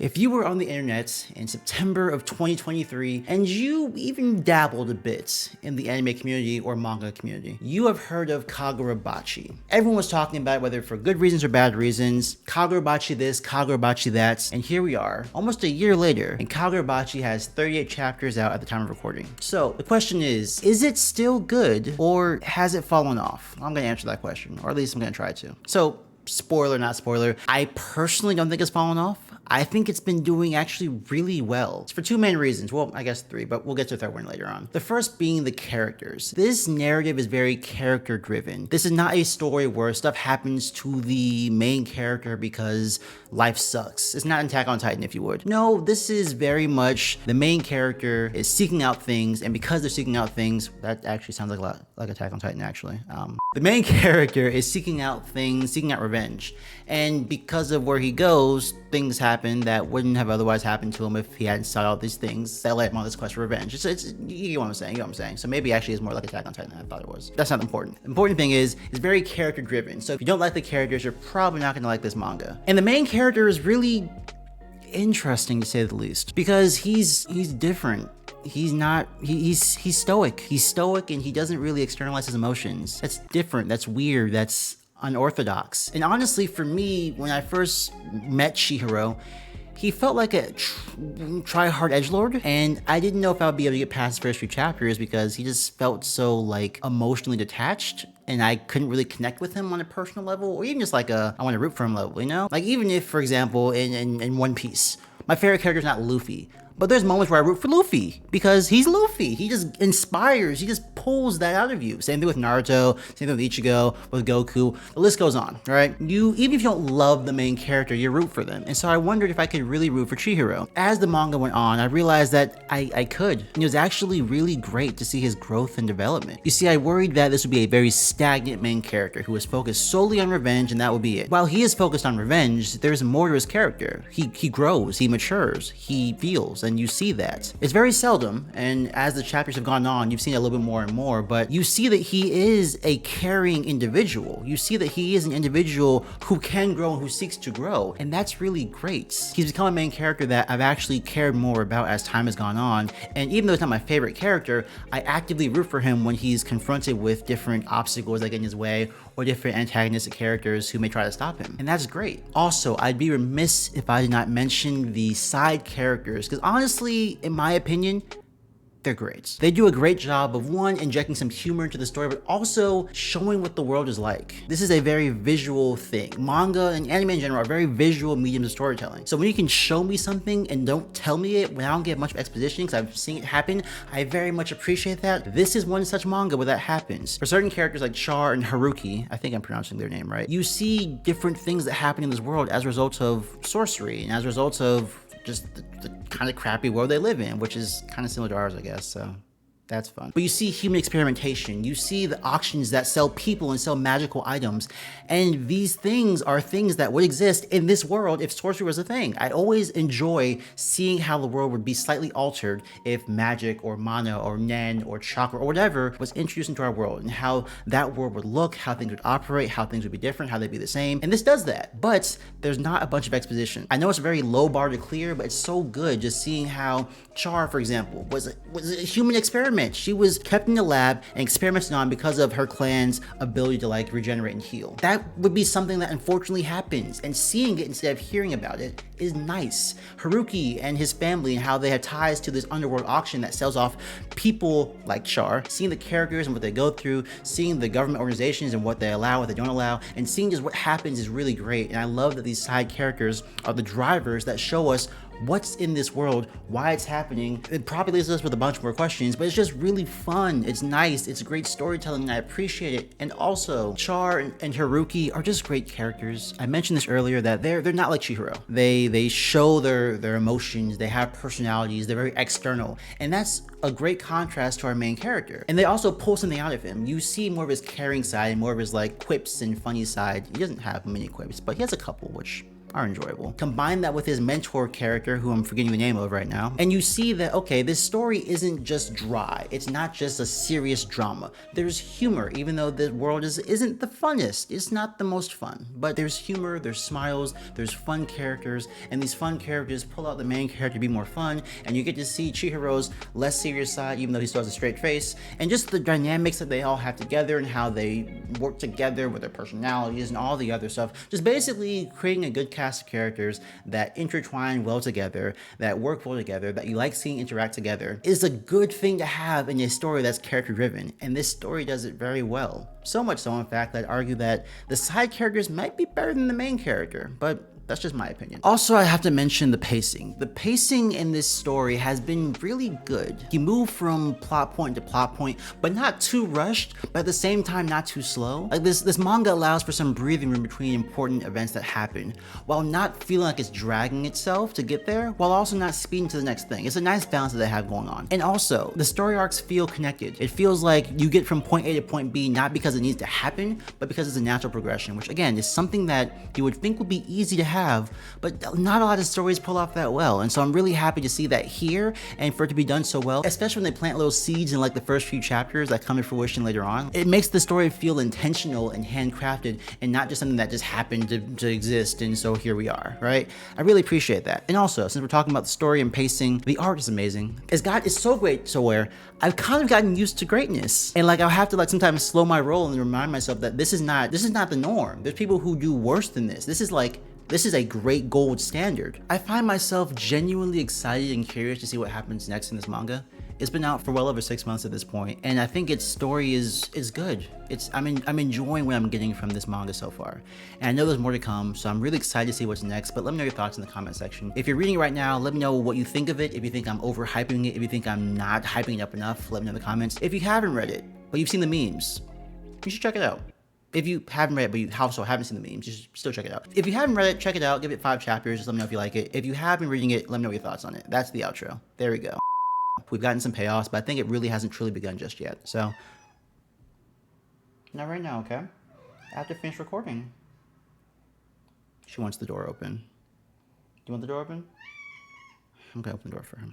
If you were on the internet in September of 2023 and you even dabbled a bit in the anime community or manga community, you have heard of Kagurabachi. Everyone was talking about it, whether for good reasons or bad reasons. Kagurabachi this, Kagurabachi that, and here we are, almost a year later, and Kagurabachi has 38 chapters out at the time of recording. So the question is it still good or has it fallen off? I'm gonna answer that question, or at least I'm gonna try to. So, spoiler, not spoiler, I personally don't think it's fallen off. I think it's been doing actually really well. It's for two main reasons. Well, I guess three, but we'll get to the third one later on. The first being the characters. This narrative is very character driven. This is not a story where stuff happens to the main character because life sucks. It's not Attack on Titan, if you would. No, this is very much the main character is seeking out things, and because they're seeking out things, that actually sounds like a lot like Attack on Titan, actually. The main character is seeking out things, seeking out revenge. And because of where he goes, things happen that wouldn't have otherwise happened to him if he hadn't sought out these things that led him on this quest for revenge. You get what I'm saying, you know what I'm saying. So maybe actually it's more like Attack on Titan than I thought it was. That's not important. The important thing is, it's very character driven. So if you don't like the characters, you're probably not gonna like this manga. And the main character is really interesting to say the least, because he's different. He's stoic. He's stoic and he doesn't really externalize his emotions. That's different, that's weird, that's unorthodox. And honestly, for me, when I first met Chihiro, he felt like a try-hard edgelord, and I didn't know if I would be able to get past the first few chapters because he just felt so like emotionally detached, and I couldn't really connect with him on a personal level, or even just like I want to root for him level, you know? Like even if, for example, in One Piece, my favorite character is not Luffy, but there's moments where I root for Luffy because he's Luffy. He just inspires, he just pulls that out of you. Same thing with Naruto, same thing with Ichigo, with Goku, the list goes on, right? Even if you don't love the main character, you root for them. And so I wondered if I could really root for Chihiro. As the manga went on, I realized that I could. And it was actually really great to see his growth and development. You see, I worried that this would be a very stagnant main character who was focused solely on revenge and that would be it. While he is focused on revenge, there's more to his character. He grows, he matures, he feels, and you see that. It's very seldom, and as the chapters have gone on, you've seen it a little bit more and more, but you see that he is a caring individual. You see that he is an individual who can grow and who seeks to grow, and that's really great. He's become a main character that I've actually cared more about as time has gone on, and even though it's not my favorite character, I actively root for him when he's confronted with different obstacles that get in his way, or different antagonistic characters who may try to stop him, and that's great. Also, I'd be remiss if I did not mention the side characters, because honestly, in my opinion, they're great. They do a great job of, one, injecting some humor into the story, but also showing what the world is like. This is a very visual thing. Manga and anime in general are very visual mediums of storytelling. So when you can show me something and don't tell me it when I don't get much exposition because I've seen it happen, I very much appreciate that. This is one such manga where that happens. For certain characters like Char and Haruki, I think I'm pronouncing their name right, you see different things that happen in this world as a result of sorcery and as a result of just the kind of crappy world they live in, which is kind of similar to ours, I guess, so that's fun. But you see human experimentation, you see the auctions that sell people and sell magical items, and these things are things that would exist in this world if sorcery was a thing. I always enjoy seeing how the world would be slightly altered if magic or mana or nen or chakra or whatever was introduced into our world, and how that world would look, how things would operate, how things would be different, how they'd be the same, and this does that, but there's not a bunch of exposition. I know it's a very low bar to clear, but it's so good just seeing how Char, for example, was a human experiment. She was kept in the lab and experimented on because of her clan's ability to like regenerate and heal. That would be something that unfortunately happens, and seeing it instead of hearing about it is nice. Haruki and his family and how they have ties to this underworld auction that sells off people like Char, seeing the characters and what they go through, seeing the government organizations and what they allow, what they don't allow, and seeing just what happens is really great. And I love that these side characters are the drivers that show us what's in this world, why it's happening. It probably leaves us with a bunch more questions, but it's just really fun. It's nice. It's great storytelling, and I appreciate it. And also, Char and Haruki are just great characters. I mentioned this earlier that they're not like Chihiro. They show their emotions. They have personalities. They're very external, and that's a great contrast to our main character. And they also pull something out of him. You see more of his caring side and more of his like quips and funny side. He doesn't have many quips, but he has a couple, which are enjoyable. Combine that with his mentor character, who I'm forgetting the name of right now, and you see that, okay, this story isn't just dry. It's not just a serious drama. There's humor, even though the world isn't the funnest. It's not the most fun, but there's humor, there's smiles, there's fun characters, and these fun characters pull out the main character to be more fun, and you get to see Chihiro's less serious side, even though he still has a straight face, and just the dynamics that they all have together and how they work together with their personalities and all the other stuff. Just basically creating a good cast of characters that intertwine well together, that work well together, that you like seeing interact together, is a good thing to have in a story that's character driven, and this story does it very well. So much so, in fact, that I'd argue that the side characters might be better than the main character, but that's just my opinion. Also, I have to mention the pacing. The pacing in this story has been really good. You move from plot point to plot point, but not too rushed, but at the same time not too slow. Like this manga allows for some breathing room between important events that happen, while not feeling like it's dragging itself to get there, while also not speeding to the next thing. It's a nice balance that they have going on. And also, the story arcs feel connected. It feels like you get from point A to point B, not because it needs to happen, but because it's a natural progression, which again, is something that you would think would be easy to have, but not a lot of stories pull off that well. And so I'm really happy to see that here, and for it to be done so well, especially when they plant little seeds in like the first few chapters that come to fruition later on. It makes the story feel intentional and handcrafted, and not just something that just happened to exist, and so here we are, right? I really appreciate that. And also, since we're talking about the story and pacing, the art is amazing. It's so great to where I've kind of gotten used to greatness, and like I'll have to like sometimes slow my roll and remind myself that this is not the norm. There's people who do worse than this. This is a great gold standard. I find myself genuinely excited and curious to see what happens next in this manga. It's been out for well over 6 months at this point, and I think its story is good. I'm enjoying what I'm getting from this manga so far. And I know there's more to come, so I'm really excited to see what's next, but let me know your thoughts in the comment section. If you're reading it right now, let me know what you think of it. If you think I'm overhyping it, if you think I'm not hyping it up enough, let me know in the comments. If you haven't read it, but you've seen the memes, you should check it out. If you haven't read it, but you also haven't seen the memes, you should still check it out. If you haven't read it, check it out. Give it 5 chapters. Just let me know if you like it. If you have been reading it, let me know your thoughts on it. That's the outro. There we go. We've gotten some payoffs, but I think it really hasn't truly begun just yet. So, not right now, okay? I have to finish recording. She wants the door open. Do you want the door open? I'm gonna open the door for him.